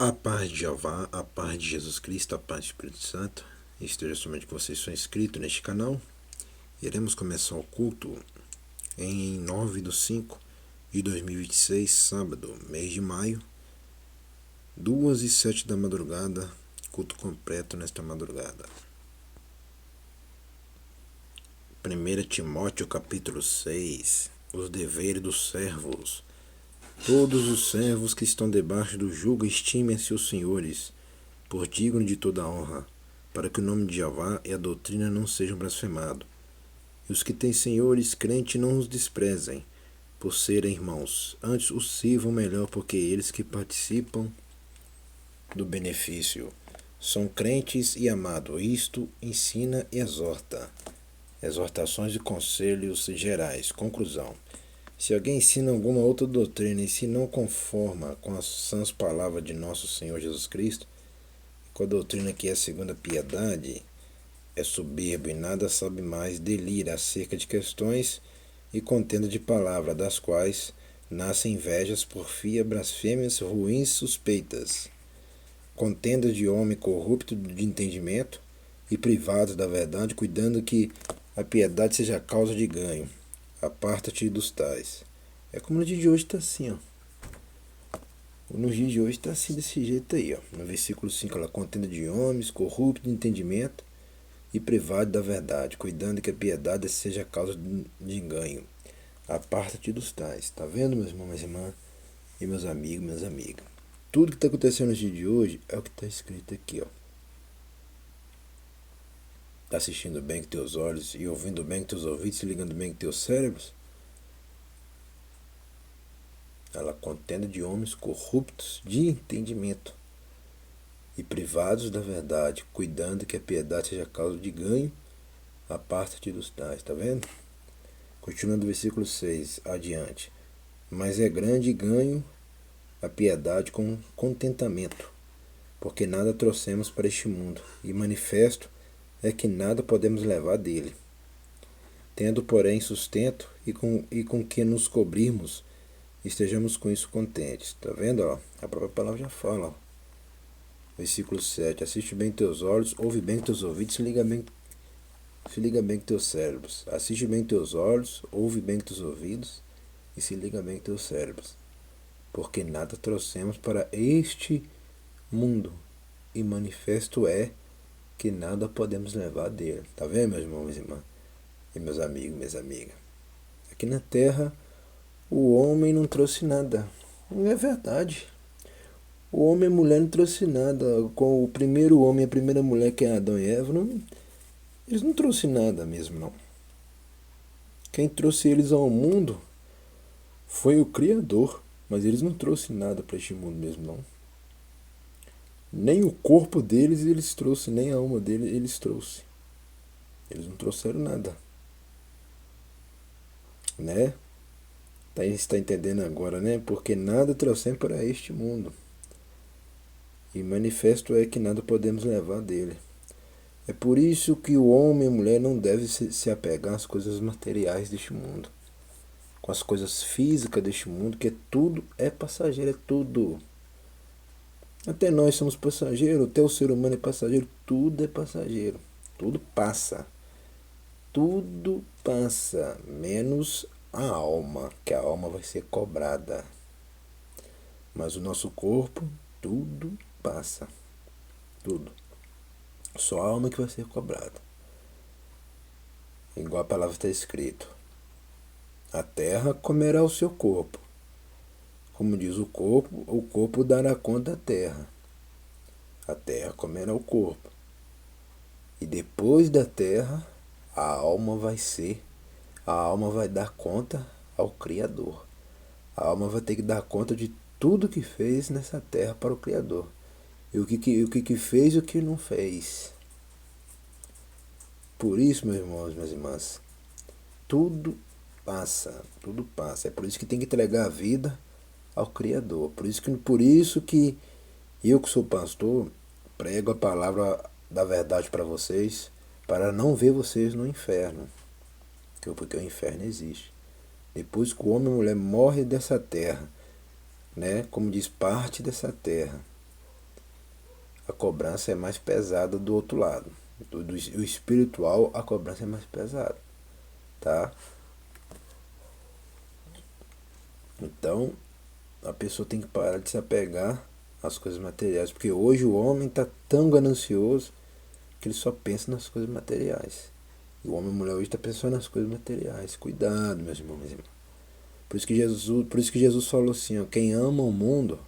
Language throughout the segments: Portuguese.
A paz de Jeová, a paz de Jesus Cristo, a paz do Espírito Santo, esteja somente que vocês são inscritos neste canal. Iremos começar o culto em 9/5/2026, sábado, mês de maio, 2h07 da madrugada, culto completo nesta madrugada. 1 Timóteo capítulo 6, os deveres dos servos. Todos os servos que estão debaixo do jugo estimem a seus senhores, por digno de toda honra, para que o nome de Jeová e a doutrina não sejam blasfemados. E os que têm senhores crentes não os desprezem, por serem irmãos, antes os sirvam melhor, porque eles que participam do benefício são crentes e amados. Isto ensina e exorta. Exortações e conselhos gerais. Conclusão. Se alguém ensina alguma outra doutrina e se não conforma com as sãs palavras de nosso Senhor Jesus Cristo, com a doutrina que é segundo a piedade, é soberbo e nada sabe mais, delira acerca de questões e contenda de palavra, das quais nascem invejas, porfia, blasfêmias, ruins suspeitas, contenda de homem corrupto de entendimento e privados da verdade, cuidando que a piedade seja a causa de ganho. Aparta-te dos tais. É como no dia de hoje está assim, ó. No dia de hoje está assim, desse jeito aí, ó. No versículo 5, ela contenda de homens, corrupto de entendimento e privado da verdade, cuidando que a piedade seja a causa de ganho. Aparta-te dos tais. Tá vendo, meus irmãos, minhas irmãs e meus amigos, minhas amigas? Tudo que está acontecendo no dia de hoje é o que está escrito aqui, ó. Está assistindo bem com teus olhos e ouvindo bem com teus ouvidos, se ligando bem com teus cérebros? Ela contenda de homens corruptos de entendimento e privados da verdade, cuidando que a piedade seja causa de ganho. Aparta-te dos tais, tá vendo? Continuando o versículo 6, adiante. Mas é grande ganho a piedade com contentamento, porque nada trouxemos para este mundo, e manifesto é que nada podemos levar dele. Tendo, porém, sustento e com que nos cobrirmos, estejamos com isso contentes. Tá vendo? Ó? A própria palavra já fala. Ó. Versículo 7. Assiste bem teus olhos, ouve bem teus ouvidos, se liga bem com teus cérebros. Assiste bem teus olhos, ouve bem teus ouvidos e se liga bem com teus cérebros. Porque nada trouxemos para este mundo, e manifesto é que nada podemos levar dele. Tá vendo, meus irmãos, minhas irmãs? E meus amigos, minhas amigas? Aqui na Terra, o homem não trouxe nada. Não é verdade. O homem e a mulher não trouxe nada. Com o primeiro homem e a primeira mulher, que é Adão e Eva, eles não trouxeram nada mesmo, não. Quem trouxe eles ao mundo foi o Criador. Mas eles não trouxeram nada para este mundo mesmo, não. Nem o corpo deles eles trouxeram, nem a alma deles eles trouxeram. Eles não trouxeram nada. Né? Você está entendendo agora, né? Porque nada trouxemos para este mundo. E manifesto é que nada podemos levar dele. É por isso que o homem e a mulher não devem se apegar às coisas materiais deste mundo, com as coisas físicas deste mundo, que tudo é passageiro, é tudo. Até nós somos passageiros, até o ser humano é passageiro, tudo é passageiro, tudo passa. Tudo passa, menos a alma, que a alma vai ser cobrada. Mas o nosso corpo, tudo passa. Tudo. Só a alma que vai ser cobrada. Igual a palavra está escrito. A terra comerá o seu corpo. Como diz o corpo dará conta da terra. A terra comerá o corpo. E depois da terra, a alma vai dar conta ao Criador. A alma vai ter que dar conta de tudo que fez nessa terra para o Criador. E o que fez e o que não fez. Por isso, meus irmãos, minhas irmãs, tudo passa, tudo passa. É por isso que tem que entregar a vida ao Criador. Por isso que eu, que sou pastor, prego a palavra da verdade para vocês, para não ver vocês no inferno. Porque o inferno existe. Depois que o homem e a mulher morrem dessa terra, né? Como diz, parte dessa terra. a cobrança é mais pesada do outro lado. Do espiritual, a cobrança é mais pesada, tá? Então, a pessoa tem que parar de se apegar às coisas materiais, porque hoje o homem está tão ganancioso que ele só pensa nas coisas materiais. E o homem e a mulher hoje está pensando nas coisas materiais. Cuidado, meus irmãos e irmãs. Por isso que Jesus falou assim, ó, quem ama o mundo,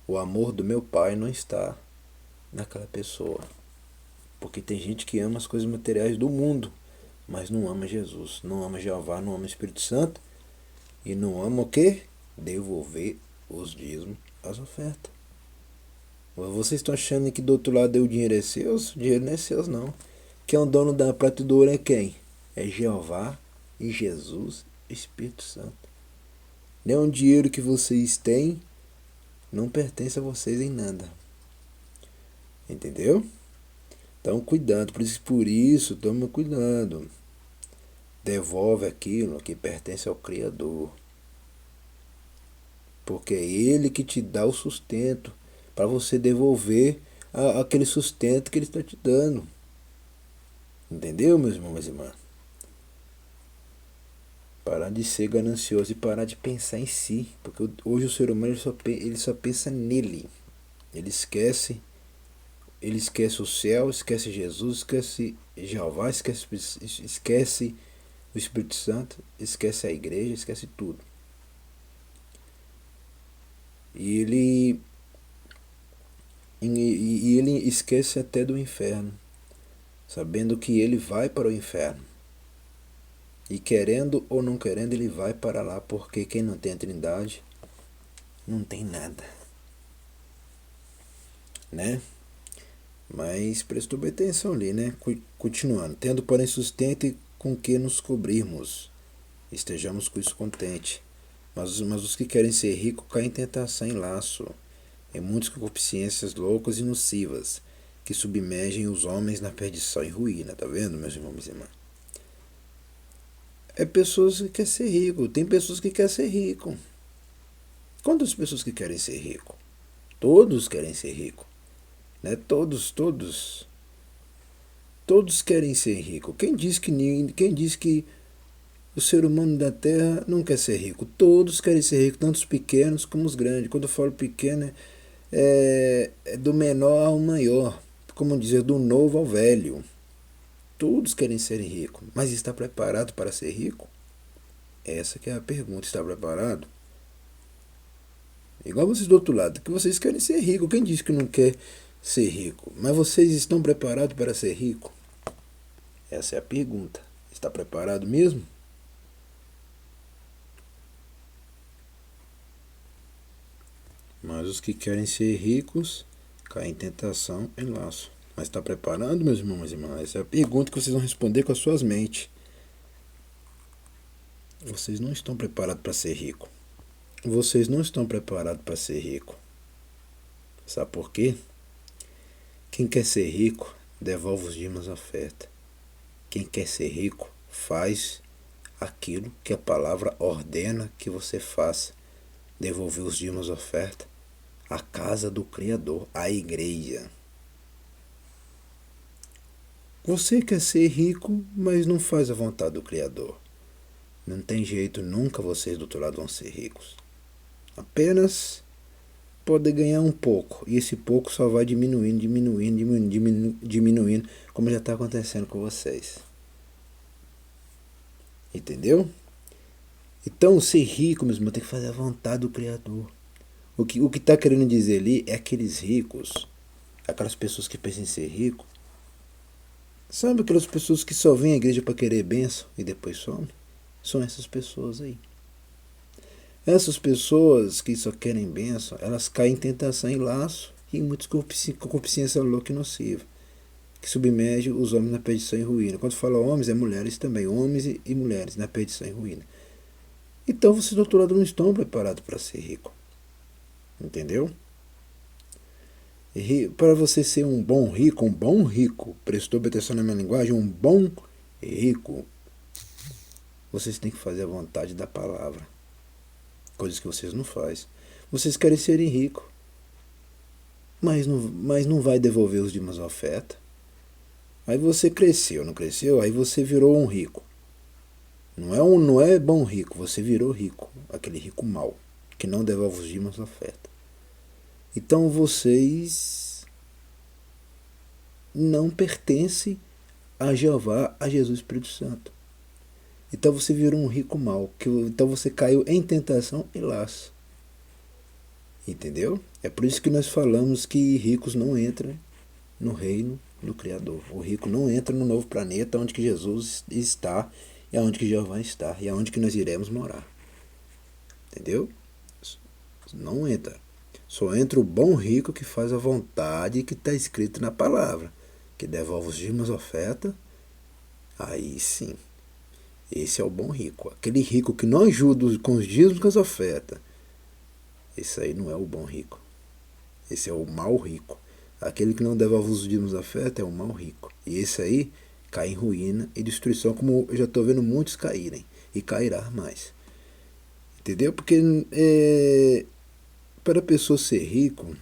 o amor do meu Pai não está naquela pessoa. Porque tem gente que ama as coisas materiais do mundo, mas não ama Jesus, não ama Jeová, não ama o Espírito Santo e não ama o quê? Devolver os dízimos, as ofertas. Vocês estão achando que do outro lado o dinheiro é seu? O dinheiro não é seu, não. Quem é o dono da prata e do ouro é quem? É Jeová e Jesus, Espírito Santo. Nenhum dinheiro que vocês têm não pertence a vocês em nada. Entendeu? Então cuidado, por isso toma cuidado. Devolve aquilo que pertence ao Criador. Porque é Ele que te dá o sustento para você devolver aquele sustento que Ele está te dando. Entendeu, meus irmãos e minhas irmãs? Parar de ser ganancioso e parar de pensar em si. Porque hoje o ser humano ele só pensa nele. Ele esquece o céu, esquece Jesus, esquece Jeová, esquece o Espírito Santo, esquece a igreja, esquece tudo. E ele esquece até do inferno, sabendo que ele vai para o inferno. E querendo ou não querendo, ele vai para lá, porque quem não tem a Trindade não tem nada. Né? Mas prestou bem atenção ali, né? Continuando. Tendo, porém, sustento e com que nos cobrirmos, estejamos com isso contente. Mas os que querem ser ricos caem em tentação e laço, em muitas concupiscências loucas e nocivas, que submergem os homens na perdição e ruína. Tá vendo, meus irmãos e irmãs? É pessoas que querem ser rico. Tem pessoas que querem ser rico. Quantas pessoas que querem ser rico? Todos querem ser rico. Né? Todos querem ser rico. Quem diz que o ser humano da Terra não quer ser rico? Todos querem ser ricos, tanto os pequenos como os grandes. Quando eu falo pequeno, é do menor ao maior. Como dizer, do novo ao velho. Todos querem ser ricos, mas está preparado para ser rico? Essa que é a pergunta. Está preparado? Igual vocês do outro lado, que vocês querem ser rico. Quem diz que não quer ser rico? Mas vocês estão preparados para ser rico? Essa é a pergunta. Está preparado mesmo? Mas os que querem ser ricos caem em tentação e laço. Mas está preparado, meus irmãos e irmãs? Essa é a pergunta que vocês vão responder com as suas mentes. Vocês não estão preparados para ser rico. Vocês não estão preparados para ser rico. Sabe por quê? Quem quer ser rico, devolve os dízimos à oferta. Quem quer ser rico, faz aquilo que a palavra ordena que você faça. Devolver os dízimos à oferta à casa do Criador, à igreja. Você quer ser rico, mas não faz a vontade do Criador. Não tem jeito, nunca vocês do outro lado vão ser ricos. Apenas pode ganhar um pouco. E esse pouco só vai diminuindo, como já está acontecendo com vocês. Entendeu? Então, ser rico, meu irmão, tem que fazer a vontade do Criador. O que está querendo dizer ali é aqueles ricos, aquelas pessoas que pensam em ser rico. Sabe aquelas pessoas que só vêm à igreja para querer bênção e depois somem? São essas pessoas aí. Essas pessoas que só querem bênção, elas caem em tentação e laço e em muitas concupiscência louca e nociva, que submerge os homens na perdição e ruína. Quando fala homens, é mulheres também, homens e mulheres na perdição e ruína. Então vocês do outro lado não estão preparados para ser rico. Entendeu? Para você ser um bom rico, prestou atenção na minha linguagem, um bom rico, vocês têm que fazer a vontade da palavra. Coisas que vocês não fazem. Vocês querem serem ricos. mas não vai devolver os dízimos e oferta. Aí você cresceu, não cresceu? Aí você virou um rico. Não é bom rico, você virou rico, aquele rico mau, que não devolve os dízimos e oferta. Então vocês não pertencem a Jeová, a Jesus Espírito Santo. Então você virou um rico mau, então você caiu em tentação e laço. Entendeu? É por isso que nós falamos que ricos não entram no reino do Criador. O rico não entra no novo planeta onde que Jesus está e aonde que Jeová está e aonde que nós iremos morar. Entendeu? Não entra. Só entra o bom rico que faz a vontade que está escrito na palavra, que devolve os dízimos e oferta. Aí sim, esse é o bom rico. Aquele rico que não ajuda com os dízimos e com as ofertas, esse aí não é o bom rico. Esse é o mau rico. Aquele que não devolve os dízimos e oferta é o mau rico. E esse aí cai em ruína e destruição, como eu já estou vendo muitos caírem. E cairá mais. Entendeu? Porque para a pessoa ser rico,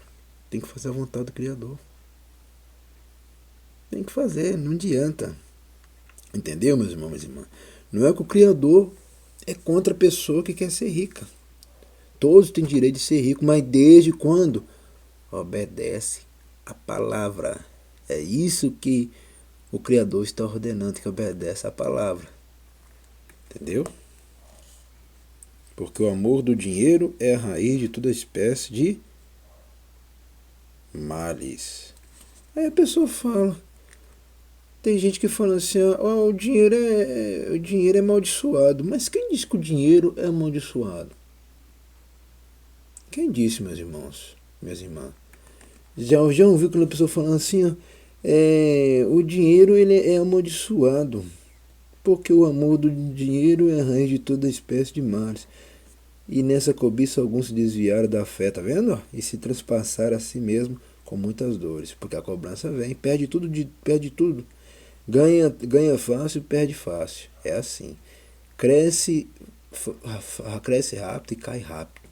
tem que fazer a vontade do Criador. Tem que fazer, não adianta. Entendeu, meus irmãos e minhas irmãs? Não é que o Criador é contra a pessoa que quer ser rica. Todos têm direito de ser rico, mas desde quando? Obedece a palavra. É isso que o Criador está ordenando, que obedece a palavra. Entendeu? Porque o amor do dinheiro é a raiz de toda espécie de males. Aí a pessoa fala. Tem gente que fala assim, o dinheiro é amaldiçoado. Mas quem disse que o dinheiro é amaldiçoado? Quem disse, meus irmãos, minhas irmãs? Já ouviu quando a pessoa falando assim, o dinheiro ele é amaldiçoado, porque o amor do dinheiro é a raiz de toda espécie de males. E nessa cobiça alguns se desviaram da fé, tá vendo? E se transpassaram a si mesmo com muitas dores, porque a cobrança vem, perde tudo, ganha fácil, perde fácil. É assim. Cresce rápido e cai rápido.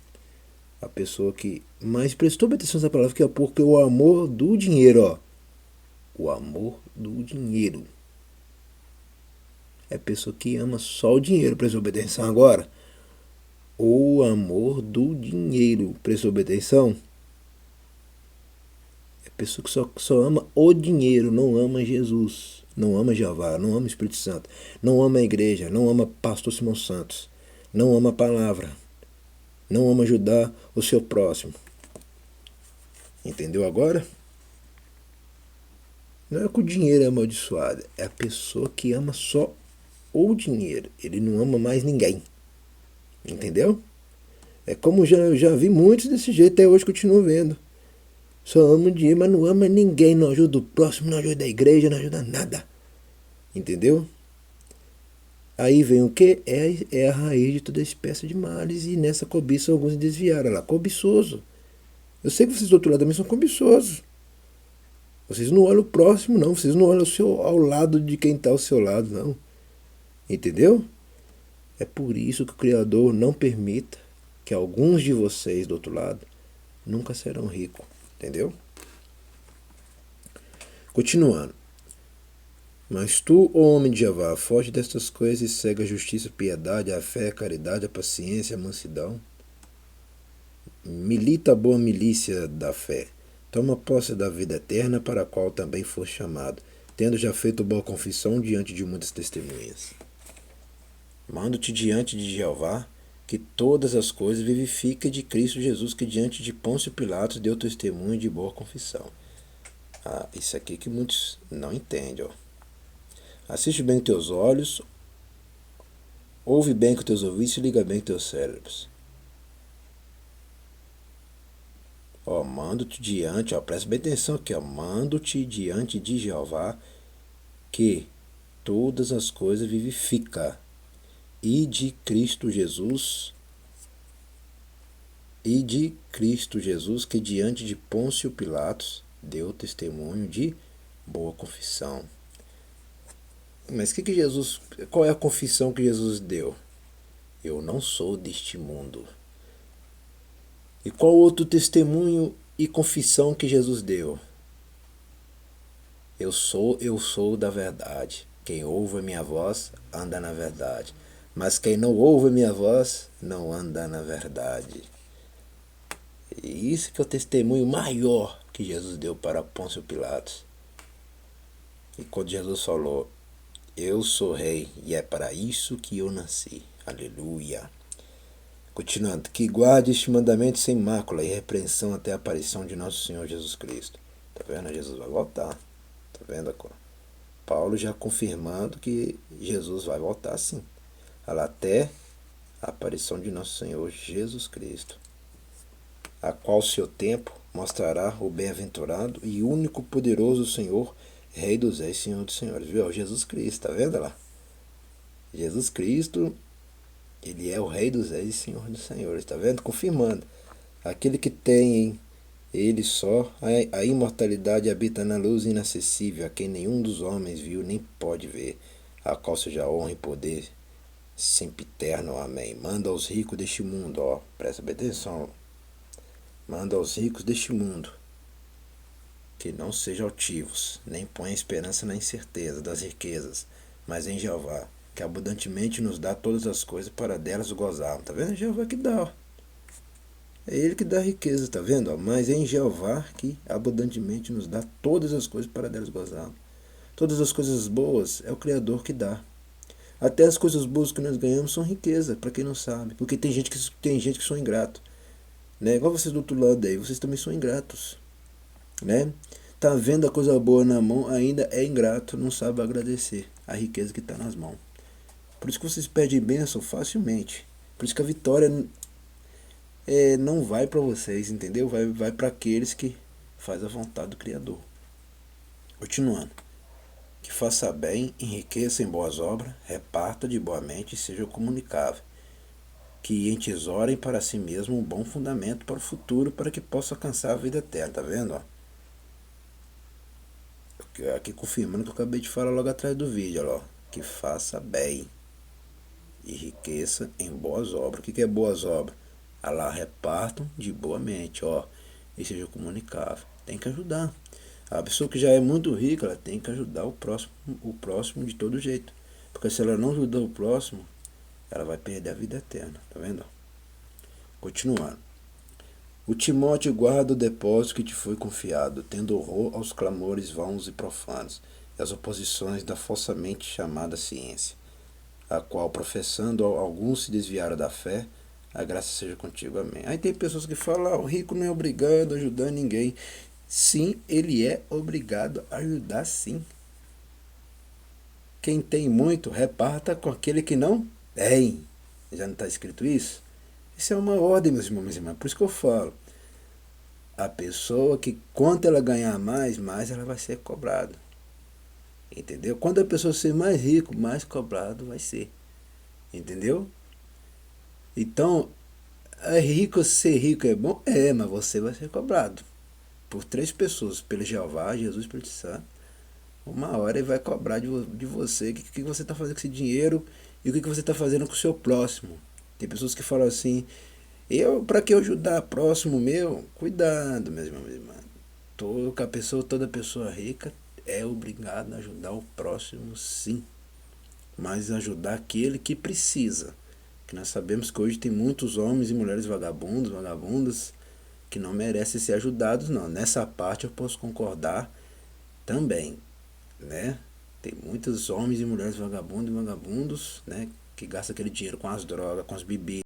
A pessoa que mais prestou atenção nessa palavra, que é porque o amor do dinheiro, o amor do dinheiro. É a pessoa que ama só o dinheiro, prestou atenção agora. O amor do dinheiro, prestou atenção? É a pessoa que só ama o dinheiro, não ama Jesus, não ama Jeová, não ama o Espírito Santo, não ama a igreja, não ama pastor Simão Santos, não ama a palavra, não ama ajudar o seu próximo. Entendeu agora? Não é que o dinheiro é amaldiçoado, é a pessoa que ama só o dinheiro, ele não ama mais ninguém. Entendeu? É como eu já vi muitos desse jeito, até hoje continuo vendo. Só ama o dinheiro, mas não ama ninguém, não ajuda o próximo, não ajuda a igreja, não ajuda nada. Entendeu? Aí vem o que? É a raiz de toda espécie de males, e nessa cobiça alguns desviaram. Lá, cobiçoso. Eu sei que vocês do outro lado também são cobiçosos. Vocês não olham o próximo, não. Vocês não olham ao lado de quem está ao seu lado, não. Entendeu? É por isso que o Criador não permita que alguns de vocês do outro lado nunca serão ricos. Entendeu? Continuando. Mas tu, ó homem de Jeová, foge destas coisas e segue a justiça, a piedade, a fé, a caridade, a paciência, a mansidão. Milita a boa milícia da fé. Toma posse da vida eterna, para a qual também foste chamado, tendo já feito boa confissão diante de muitas testemunhas. Mando-te diante de Jeová, que todas as coisas vivifica de Cristo Jesus, que diante de Pôncio Pilatos deu testemunho de boa confissão. Isso aqui que muitos não entendem, Assiste bem com teus olhos, ouve bem com teus ouvidos e liga bem com teus cérebros. Mando-te diante, presta bem atenção aqui, mando-te diante de Jeová, que todas as coisas vivifica, e de Cristo Jesus, que diante de Pôncio Pilatos deu testemunho de boa confissão. Mas qual é a confissão que Jesus deu? Eu não sou deste mundo. E qual outro testemunho E confissão que Jesus deu: eu sou da verdade. Quem ouve a minha voz anda na verdade. Mas quem não ouve a minha voz não anda na verdade. E isso que é o testemunho maior que Jesus deu para Pôncio Pilatos. E quando Jesus falou: eu sou rei e é para isso que eu nasci. Aleluia. Continuando, que guarde este mandamento sem mácula e repreensão até a aparição de nosso Senhor Jesus Cristo. Tá vendo? Jesus vai voltar. Tá vendo? Paulo já confirmando que Jesus vai voltar sim. Até a aparição de nosso Senhor Jesus Cristo, a qual seu tempo mostrará o bem-aventurado e único poderoso Senhor, Rei dos Reis, Senhor dos Senhores. Viu? Jesus Cristo, tá vendo lá? Jesus Cristo, ele é o Rei dos Reis e Senhor dos Senhores, tá vendo? Confirmando. Aquele que tem em ele só a imortalidade habita na luz inacessível, a quem nenhum dos homens viu nem pode ver, a qual seja honra e poder sempre eterno. Amém. Manda aos ricos deste mundo, ó, presta bem atenção. Manda aos ricos deste mundo que não sejam altivos, nem ponham esperança na incerteza das riquezas, mas em Jeová, que abundantemente nos dá todas as coisas para delas gozarmos. Tá vendo? É Jeová que dá, ó. É Ele que dá riqueza, tá vendo? Ó? Mas é em Jeová que abundantemente nos dá todas as coisas para delas gozarmos. Todas as coisas boas é o Criador que dá. Até as coisas boas que nós ganhamos são riqueza, para quem não sabe. Porque tem gente que são ingratos. Né? Igual vocês do outro lado aí, vocês também são ingratos. Né? Tá vendo a coisa boa na mão, ainda é ingrato, não sabe agradecer a riqueza que está nas mãos. Por isso que vocês perdem bênção facilmente. Por isso que a vitória não vai para vocês, entendeu? Vai para aqueles que faz a vontade do Criador. Continuando. Que faça bem, enriqueça em boas obras, reparta de boa mente e seja comunicável. Que entesourem para si mesmo um bom fundamento para o futuro, para que possa alcançar a vida eterna. Tá vendo? Ó? Aqui confirmando que eu acabei de falar logo atrás do vídeo. Ó. Que faça bem, enriqueça em boas obras. O que é boas obras? Lá repartam de boa mente, ó, e seja comunicável. Tem que ajudar. A pessoa que já é muito rica, ela tem que ajudar o próximo de todo jeito. Porque se ela não ajudar o próximo, ela vai perder a vida eterna. Tá vendo? Continuando. O Timóteo guarda o depósito que te foi confiado, tendo horror aos clamores vãos e profanos, e às oposições da falsamente chamada ciência, a qual, professando alguns se desviaram da fé, a graça seja contigo. Amém. Aí tem pessoas que falam, o rico não é obrigado a ajudar ninguém. Sim, ele é obrigado a ajudar sim. Quem tem muito, reparta com aquele que não tem. Já não está escrito isso? Isso é uma ordem, meus irmãos e irmãs. Por isso que eu falo. A pessoa que, quanto ela ganhar mais ela vai ser cobrada. Entendeu? Quando a pessoa ser mais rico, mais cobrado vai ser. Entendeu? Então, ser rico é bom? É, mas você vai ser cobrado por 3 pessoas, pelo Jeová, Jesus e Espírito Santo. Uma hora ele vai cobrar de você o que você está fazendo com esse dinheiro e o que você está fazendo com o seu próximo. Tem pessoas que falam assim, para que eu ajudar próximo meu? Cuidado, meus irmãos e irmãs. Toda pessoa rica é obrigada a ajudar o próximo, sim. Mas ajudar aquele que precisa. Que nós sabemos que hoje tem muitos homens e mulheres vagabundos, vagabundas, que não merecem ser ajudados, não. Nessa parte eu posso concordar também, né? Tem muitos homens e mulheres vagabundos e vagabundos, né? Que gastam aquele dinheiro com as drogas, com as bebidas.